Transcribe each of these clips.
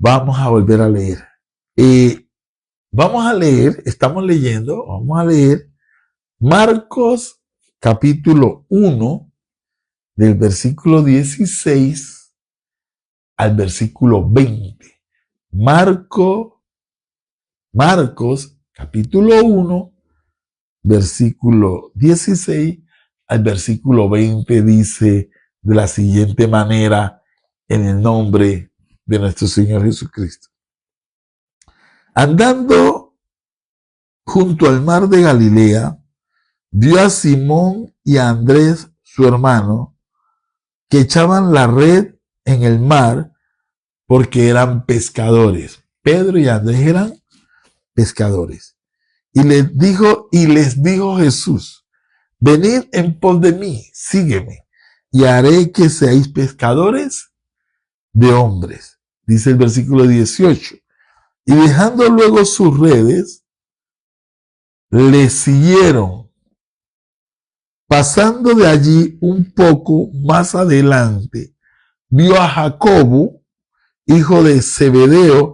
Vamos a volver a leer. Vamos a leer Marcos capítulo 1 del versículo 16 al versículo 20. Marcos capítulo 1, versículo 16 al versículo 20 dice de la siguiente manera, en el nombre de nuestro Señor Jesucristo. Andando junto al mar de Galilea, vio a Simón y a Andrés, su hermano, que echaban la red en el mar porque eran pescadores. Pedro y Andrés eran pescadores. Y les dijo Jesús: venid en pos de mí, sígueme, y haré que seáis pescadores de hombres. Dice el versículo 18. Y dejando luego sus redes, le siguieron. Pasando de allí un poco más adelante, vio a Jacobo, hijo de Zebedeo,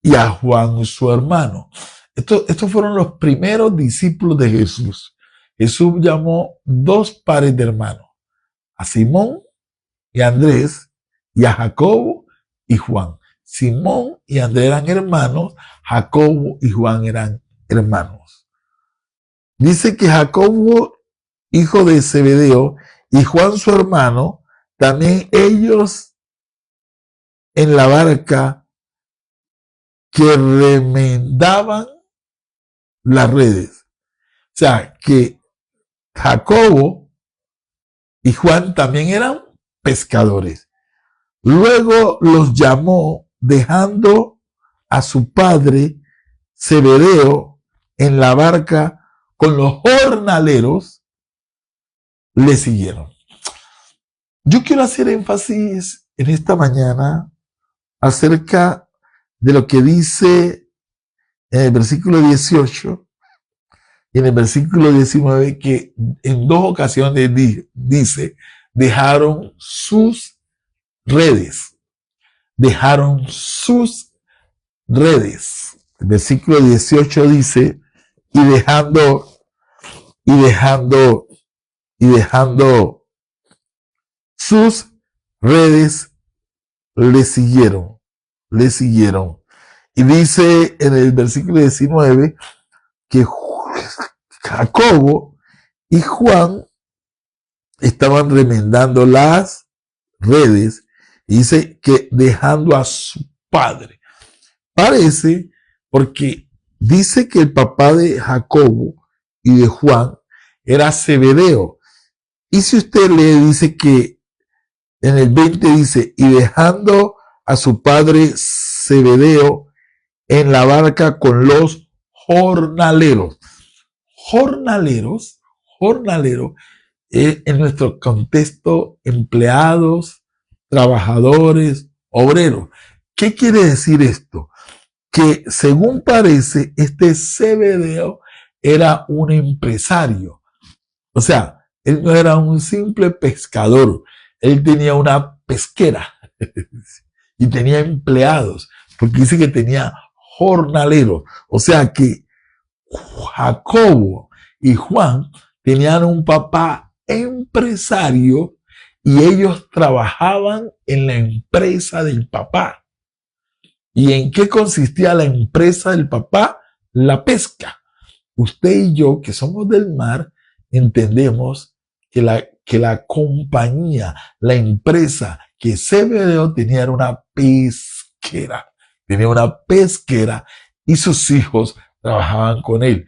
y a Juan, su hermano. Estos fueron los primeros discípulos de Jesús. Jesús llamó dos pares de hermanos, a Simón y Andrés, y a Jacobo y Juan. Simón y Andrés eran hermanos, Jacobo y Juan eran hermanos. Dice que Jacobo, hijo de Zebedeo, y Juan, su hermano, también ellos en la barca que remendaban las redes. O sea, que Jacobo y Juan también eran pescadores. Luego los llamó, dejando a su padre Zebedeo en la barca con los jornaleros, le siguieron. Yo quiero hacer énfasis en esta mañana acerca de lo que dice en el versículo 18 y en el versículo 19, que en dos ocasiones dice, dejaron sus redes. Dejaron sus redes. El versículo 18 dice, y dejando sus redes, le siguieron. Y dice en el versículo 19 que Jacobo y Juan estaban remendando las redes, y dice que dejando a su padre. Parece, porque dice que el papá de Jacobo y de Juan era Zebedeo. Y si usted lee, dice que en el 20 dice, y dejando a su padre Zebedeo en la barca con los jornaleros. Jornaleros, en nuestro contexto, empleados, trabajadores, obreros. ¿Qué quiere decir esto? Que según parece, este Zebedeo era un empresario. O sea, él no era un simple pescador. Él tenía una pesquera y tenía empleados, porque dice que tenía jornaleros. O sea que Jacobo y Juan tenían un papá empresario y ellos trabajaban en la empresa del papá. ¿Y en qué consistía la empresa del papá? La pesca. Usted y yo, que somos del mar, entendemos que la compañía, la empresa que Zebedeo tenía era una pesquera. Tenía una pesquera y sus hijos trabajaban con él.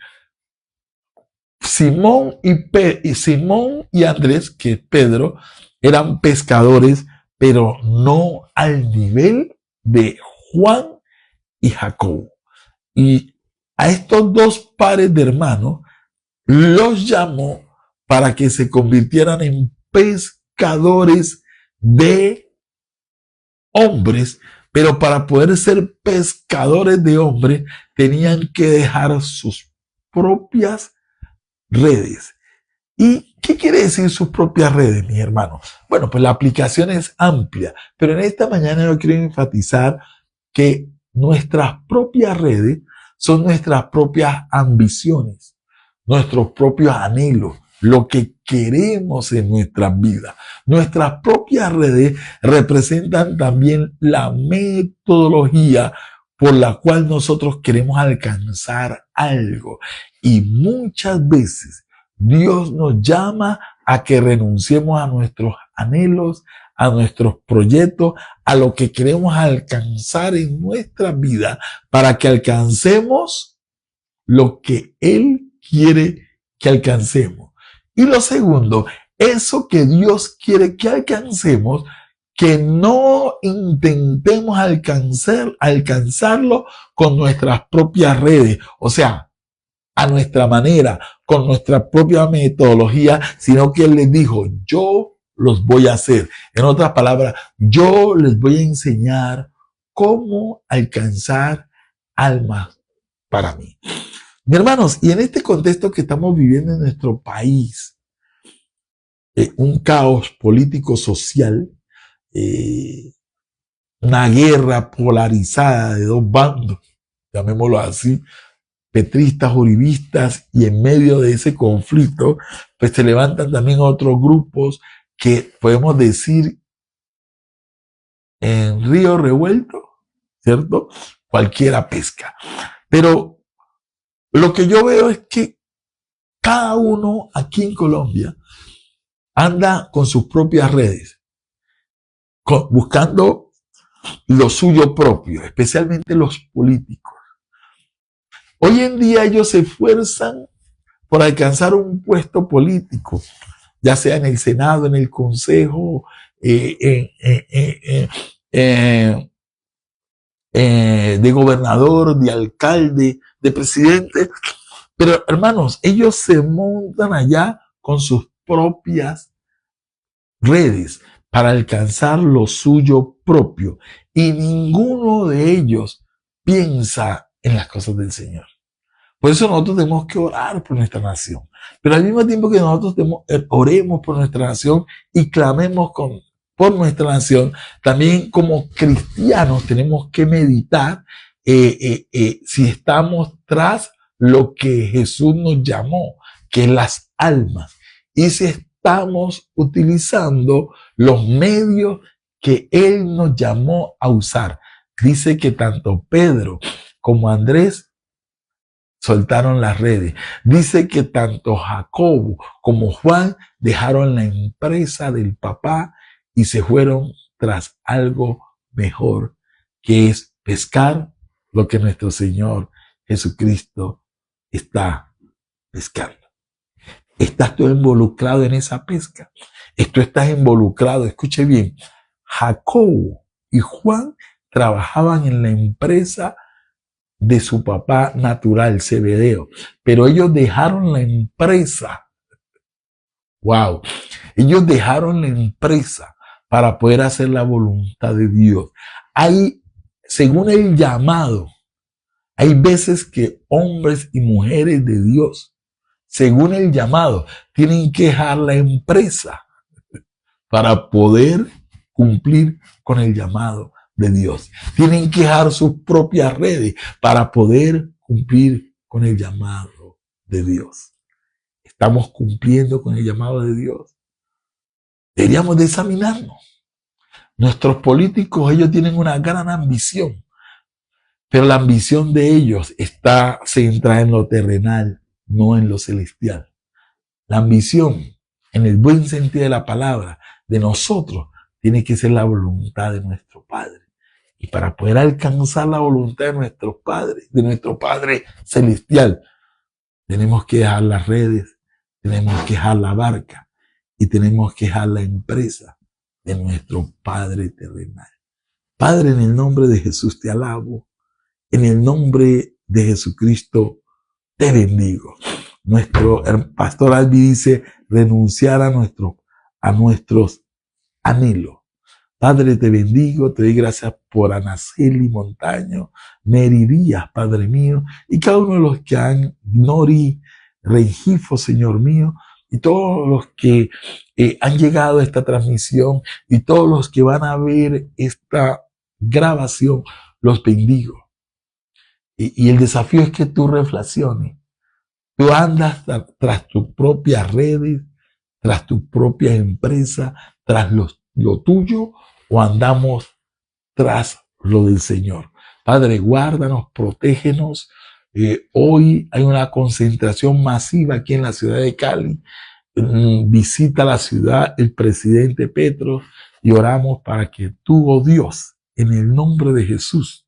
Simón y Andrés, que es Pedro, eran pescadores, pero no al nivel de Juan y Jacobo. Y a estos dos pares de hermanos los llamó para que se convirtieran en pescadores de hombres, pero para poder ser pescadores de hombres tenían que dejar sus propias redes. ¿Y qué quiere decir sus propias redes, mis hermanos? Bueno, pues la aplicación es amplia, pero en esta mañana yo quiero enfatizar que nuestras propias redes son nuestras propias ambiciones, nuestros propios anhelos, lo que queremos en nuestras vidas. Nuestras propias redes representan también la metodología por la cual nosotros queremos alcanzar algo. Y muchas veces Dios nos llama a que renunciemos a nuestros anhelos, a nuestros proyectos, a lo que queremos alcanzar en nuestra vida para que alcancemos lo que Él quiere que alcancemos. Y lo segundo, eso que Dios quiere que alcancemos, que no intentemos alcanzarlo con nuestras propias redes, o sea, a nuestra manera, con nuestra propia metodología, sino que Él les dijo, yo los voy a hacer. En otras palabras, yo les voy a enseñar cómo alcanzar almas para mí. Mis hermanos, y en este contexto que estamos viviendo en nuestro país, un caos político-social, una guerra polarizada de dos bandos, llamémoslo así, petristas, uribistas, y en medio de ese conflicto, pues se levantan también otros grupos que podemos decir en río revuelto, ¿cierto? Cualquiera pesca. Pero lo que yo veo es que cada uno aquí en Colombia anda con sus propias redes, buscando lo suyo propio, especialmente los políticos. Hoy en día ellos se esfuerzan por alcanzar un puesto político, ya sea en el Senado, en el Consejo, de gobernador, de alcalde, de presidente. Pero hermanos, ellos se montan allá con sus propias redes para alcanzar lo suyo propio. Y ninguno de ellos piensa en las cosas del Señor. Por eso nosotros tenemos que orar por nuestra nación. Pero al mismo tiempo que nosotros oremos por nuestra nación y clamemos por nuestra nación, también como cristianos tenemos que meditar si estamos tras lo que Jesús nos llamó, que es las almas. Y si estamos utilizando los medios que Él nos llamó a usar. Dice que tanto Pedro como Andrés soltaron las redes. Dice que tanto Jacobo como Juan dejaron la empresa del papá y se fueron tras algo mejor, que es pescar lo que nuestro Señor Jesucristo está pescando. ¿Estás tú involucrado en esa pesca? Tú estás involucrado, escuche bien, Jacobo y Juan trabajaban en la empresa de su papá natural, Zebedeo, pero ellos dejaron la empresa. Wow. Ellos dejaron la empresa para poder hacer la voluntad de Dios. Según el llamado, hay veces que hombres y mujeres de Dios, según el llamado, tienen que dejar la empresa para poder cumplir con el llamado de Dios. Tienen que dejar sus propias redes para poder cumplir con el llamado de Dios. ¿Estamos cumpliendo con el llamado de Dios? Deberíamos de examinarnos. Nuestros políticos, ellos tienen una gran ambición, pero la ambición de ellos está centrada en lo terrenal, no en lo celestial. La ambición, en el buen sentido de la palabra, de nosotros, tiene que ser la voluntad de nuestro Padre. Y para poder alcanzar la voluntad de nuestro Padre celestial, tenemos que dejar las redes, tenemos que dejar la barca y tenemos que dejar la empresa de nuestro Padre terrenal. Padre, en el nombre de Jesús te alabo, en el nombre de Jesucristo te bendigo. Nuestro pastor Albi dice renunciar a nuestros anhelos. Padre, te bendigo, te doy gracias por Anaceli Montaño, Mary Díaz, Padre mío, y cada uno de los que han, Nori Rengifo, Señor mío, y todos los que han llegado a esta transmisión y todos los que van a ver esta grabación. los bendigo. Y el desafío es que tú reflexiones. Tú andas tras tus propias redes, tras tu propia empresa, tras lo tuyo, o andamos tras lo del Señor. Padre, guárdanos, protégenos. Hoy hay una concentración masiva aquí en la ciudad de Cali. Visita la ciudad el presidente Petro y oramos para que tú, oh Dios, en el nombre de Jesús,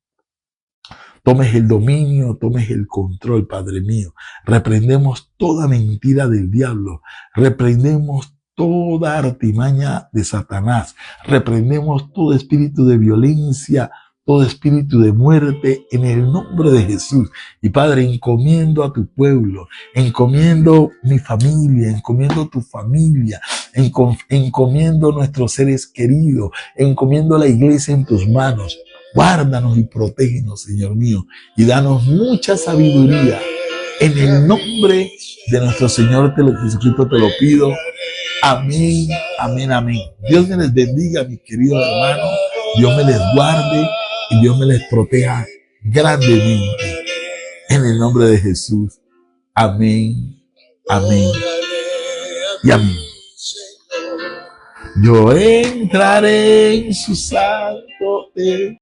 tomes el dominio, tomes el control, Padre mío. Reprendemos toda mentira del diablo. Reprendemos toda artimaña de Satanás. Reprendemos todo espíritu de violencia, todo espíritu de muerte en el nombre de Jesús. Y Padre, encomiendo a tu pueblo, encomiendo mi familia, encomiendo tu familia, encomiendo nuestros seres queridos, encomiendo la iglesia en tus manos. Guárdanos y protégenos, Señor mío, y danos mucha sabiduría. En el nombre de nuestro Señor Jesucristo te lo pido. Amén, amén, amén. Dios me les bendiga, mis queridos hermanos. Dios me les guarde y Dios me les proteja grandemente. En el nombre de Jesús. Amén, amén y amén. Yo entraré en su santo templo.